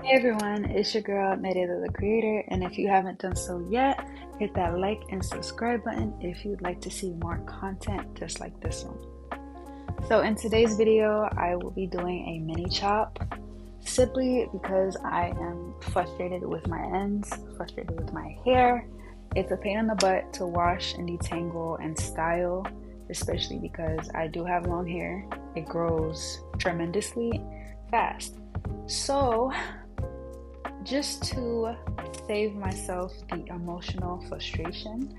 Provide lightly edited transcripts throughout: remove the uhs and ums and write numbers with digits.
Hey everyone, it's your girl Nadia the Creator, and if you haven't done so yet, hit that like and subscribe button if you'd like to see more content just like this one. So in today's video, I will be doing a mini chop simply because I am frustrated with my ends, frustrated with my hair. It's a pain in the butt to wash and detangle and style, especially because I do have long hair. It grows tremendously fast. So just to save myself the emotional frustration,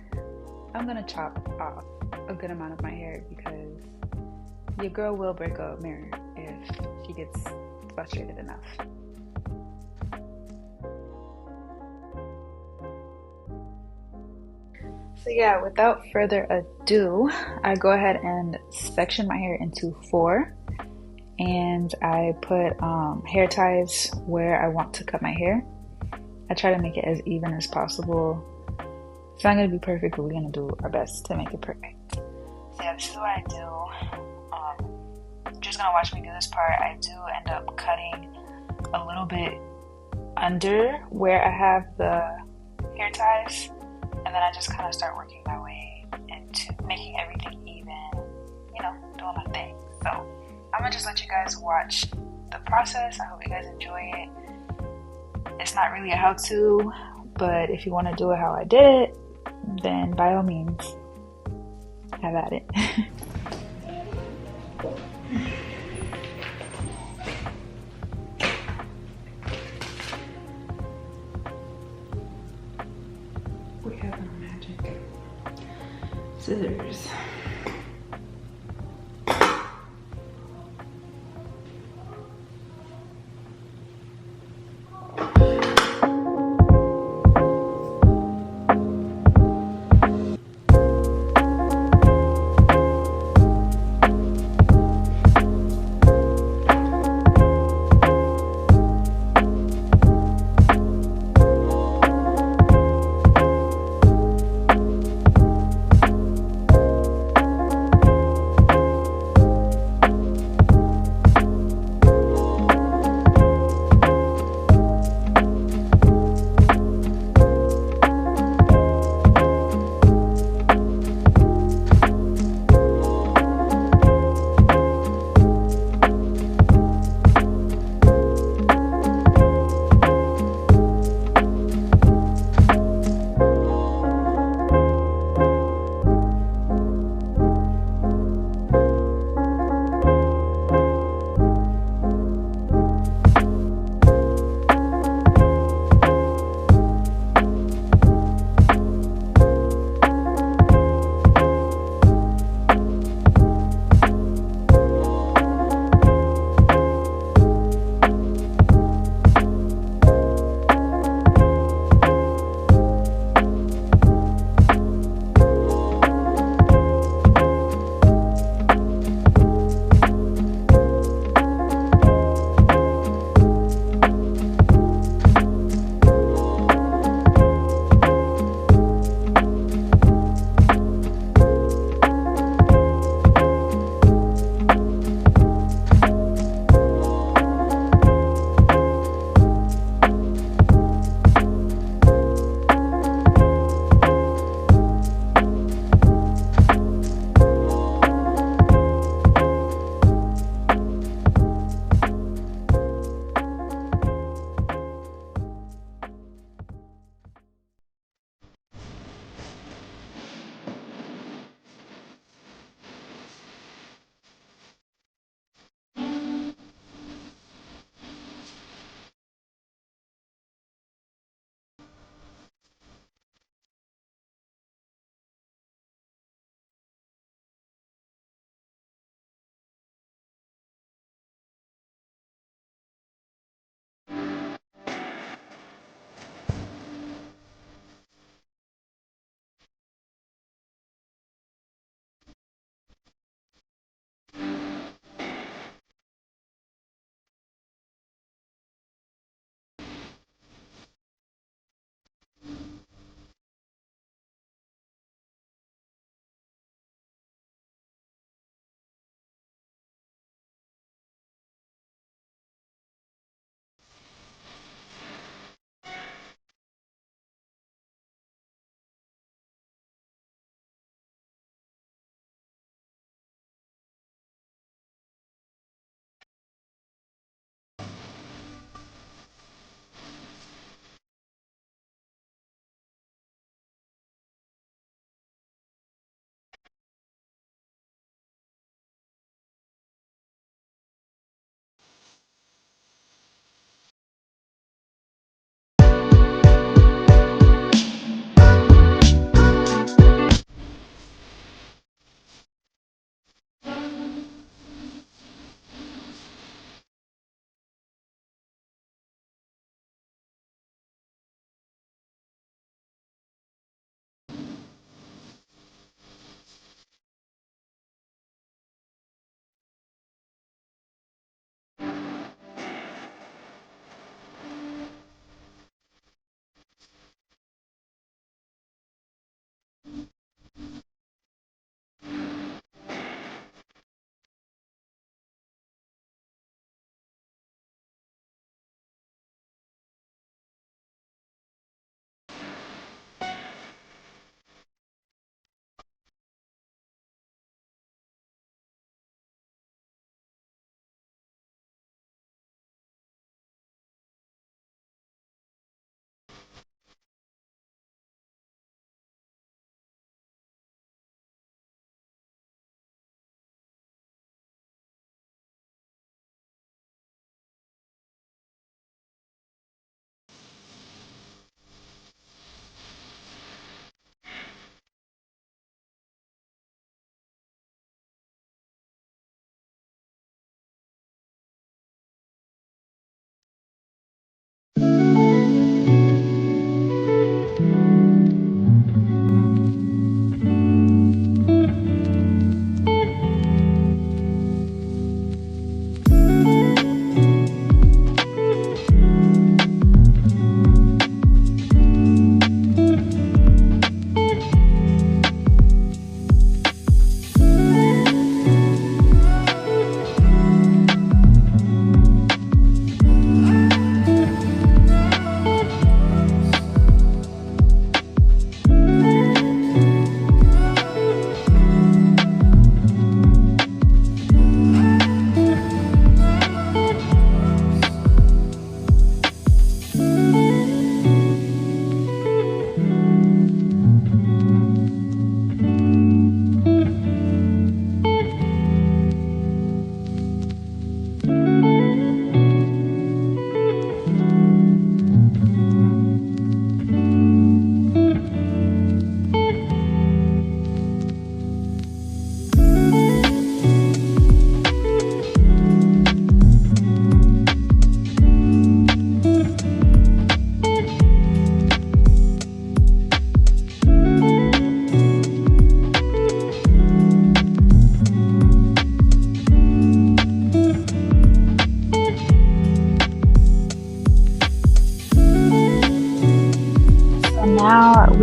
I'm gonna chop off a good amount of my hair because your girl will break a mirror if she gets frustrated enough. So yeah, without further ado, I go ahead and section my hair into four, and I put hair ties where I want to cut my hair. I try to make it as even as possible. It's not going to be perfect, but we're going to do our best to make it perfect. So yeah, this is what I do. You're just going to watch me do this part. I do end up cutting a little bit under where I have the hair ties, and then I just kind of start working my way into making everything even, doing my thing. So I'm going to just let you guys watch the process. I hope you guys enjoy it. It's not really a how-to, but if you want to do it how I did it, then by all means, have at it. We have our magic scissors.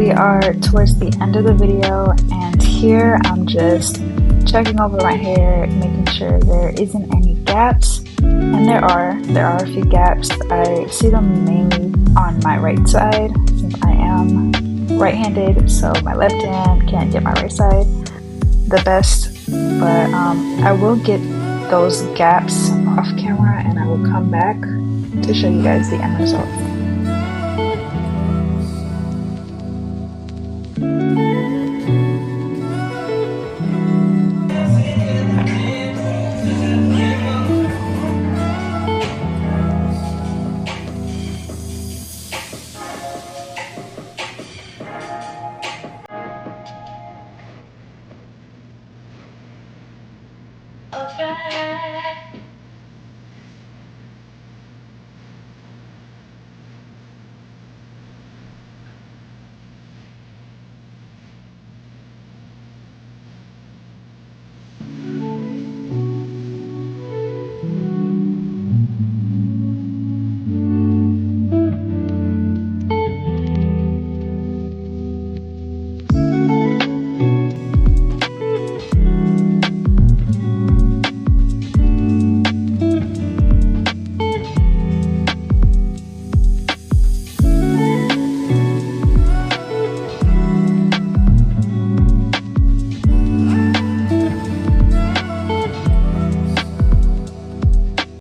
we are towards the end of the video, and here I'm just checking over my hair, making sure there isn't any gaps. And there are a few gaps. I see them mainly on my right side since I am right-handed, so my left hand can't get my right side the best. But I will get those gaps off camera and I will come back to show you guys the end result.